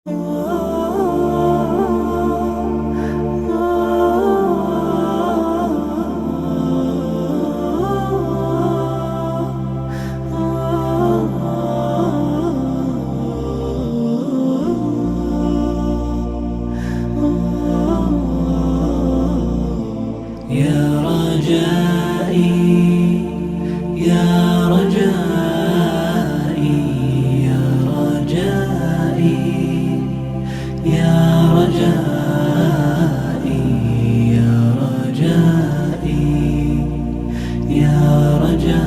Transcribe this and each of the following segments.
يا رجائي يا رجائي يا رجائي يا رجائي يا رجائي يا رجائي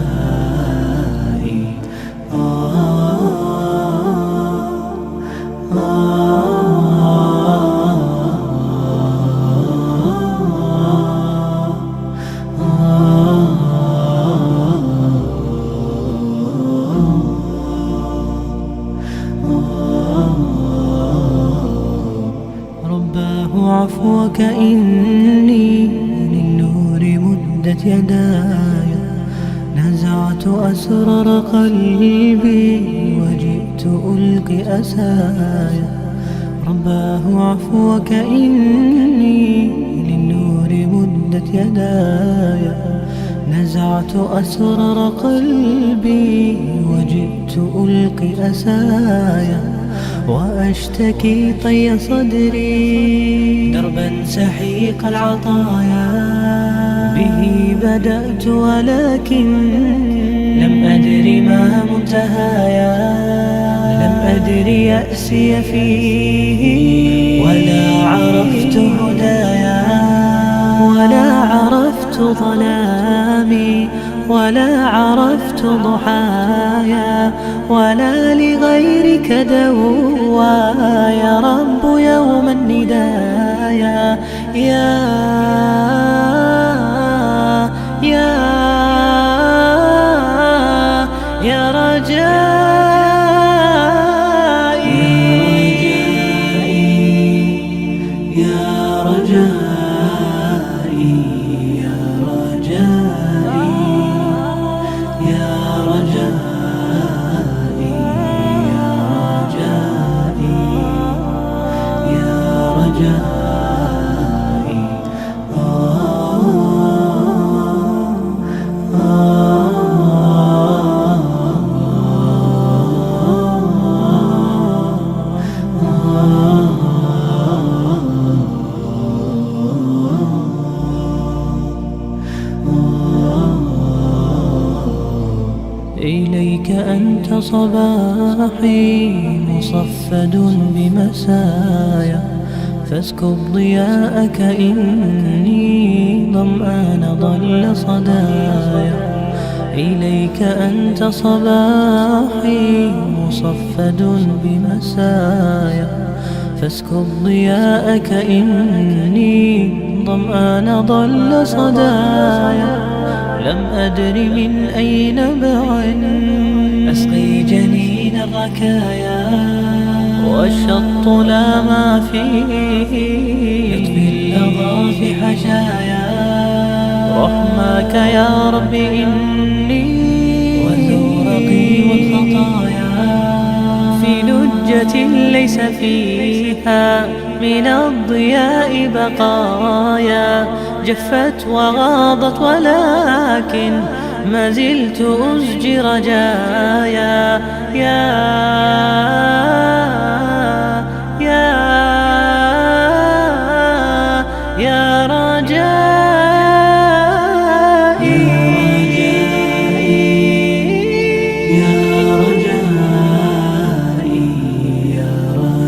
رباه عفوك إني للنور مدت يداي، نزعت أسرار قلبي وجئت ألقي أساي. رباه عفوك إني للنور مدت يداي، نزعت أسرار قلبي وجئت ألقي أساي. وأشتكي طي صدري دربا سحيق العطايا، به بدأت ولكن لم أدر ما منتهايا. لم أدر يأسي فيه ولا عرفت هدايا، ولا عرفت ظلامي ولا عرفت ضحايا، ولا لغيرك دوايا. رب يوم الندايا يا رجائي يا رجائي يا رجائي يا رجائي يا رجائي يا رجائي إليك أنت صباحي مصفد بمسايا، فاسكب ضياءك إني ظمآن ضل صدايا. إليك أنت صباحي مصفد بمسايا، فاسكب ضياءك إني ظمآن ضل صدايا. لم أدر من أي نبع أسقي جنين الركايا، والشط لا ما فيه يطفي اللظى في حشايا. رحماك يا رب إني وزورقي والخطايا، في لجة ليس فيها من الضياء بقايا. جفت وغاضت ولكن ما زلت أزجي رجايا. يا رجائي يا رجائي يا رجائي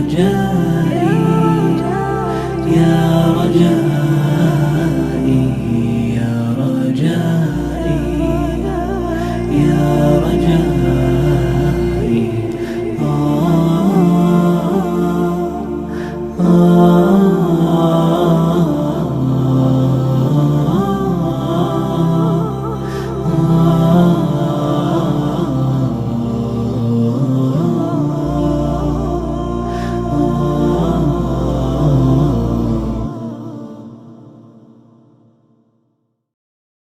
يا رجائي يا رجائي يا رجائي.